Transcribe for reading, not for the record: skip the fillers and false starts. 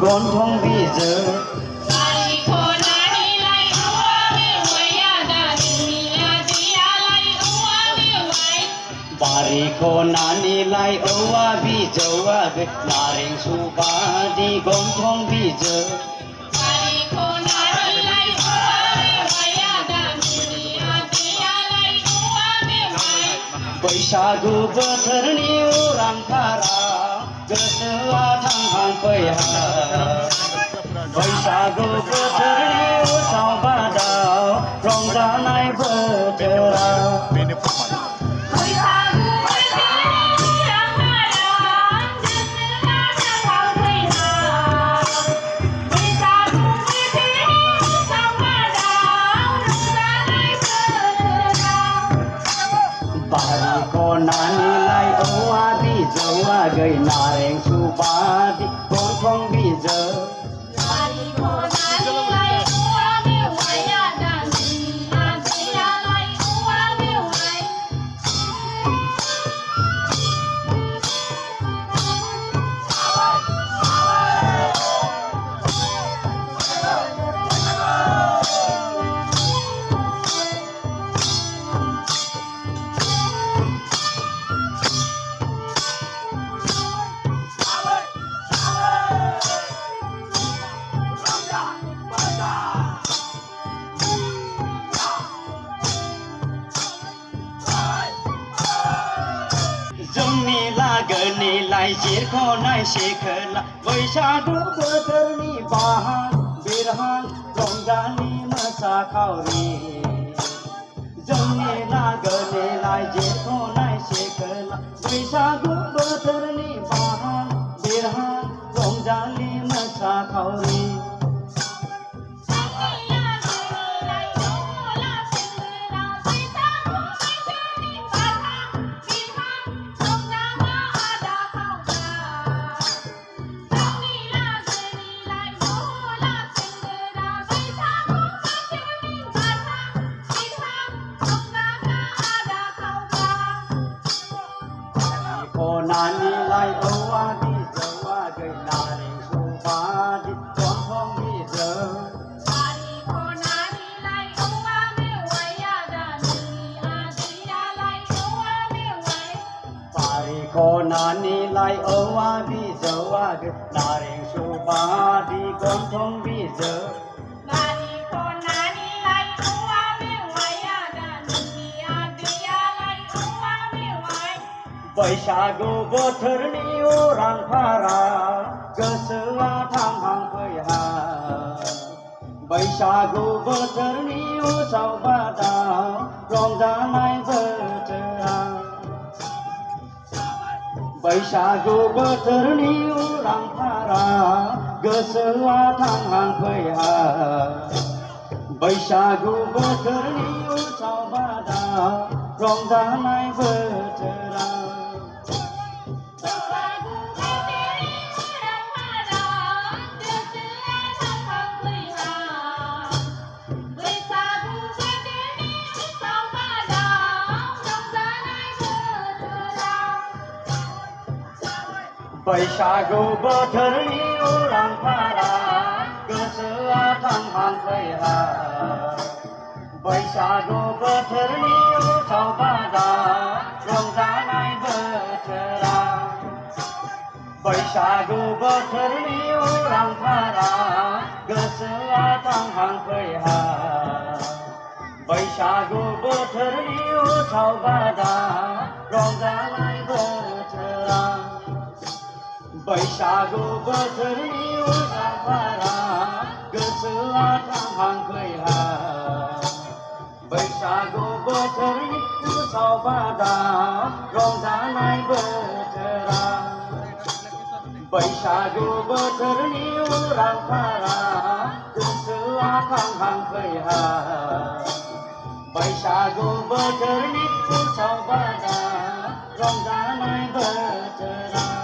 gón phong vi giờ bari ko nani lai owa bi jawa be nareng su ba di gón phong vi giờ बैसागु बोथोरनि उरांफारा गोसोआ थांहां फैहां बैसागु बोथोरनि उसाव बादाव रंजानाय बोथोराव bari ko nani lai owa bi jawa gai nareng su ba di gón phong bi giờ bari ko nani lai owa bi waya dan na dia lai owa bi wai जोंनि लागोनि लाइजिर खनाय शेखोला बैसागु बोथोरनि बाहाग बिरहां रंजानि मोसाखावरि जोंनि लागोनि लाइजिर खनाय शेखोला बैसागु बोथोरनि बाहाग बिरहां रंजानि मोसाखावरि nani lai owa bi jawa gai nareng su ba di gón phong bi giờ bari ko nani lai owa bi waya dan na dia lai owa bi wai bari ko nani lai owa bi jawa gai nareng su ba di gón phong bi giờ bari ko nani lai owa bi waya dan na dia lai owa bi wai बैसागु बोथोरनि उरांफारा गोसोआ थांहां फैहां बैसागु बोथोरनि उसाव बादाव रंजानाय बोथोराव बैसागु बोथोरनि उरांफारा गोसोआ थांहां फैहां बैसागु बोथोरनि उसाव बादाव रंजानाय बोथोराव बैसागु बोथोरनि उरांफारा गोसोआ थांहां फैहां बैसागु बोथोरनि उसाव बादाव रंजानाय बैसागु बोथोरनि उरां भारा गोसोआ थांहांफैहा बैसागु बोथोरनि उसाव बादा रंजानाय बोथोरा बैसागु बोथोरनि उरां भारा गोसोआ थांहांफैहा बैसागु बोथोरनि उसाव बादा रंजानाय बोथोरा बैसागु बोथोरनि उरां भारा गोसोआ थांहांफैहा बैसागु बोथोरनि उसाव बादा रंजानाय बोथोरा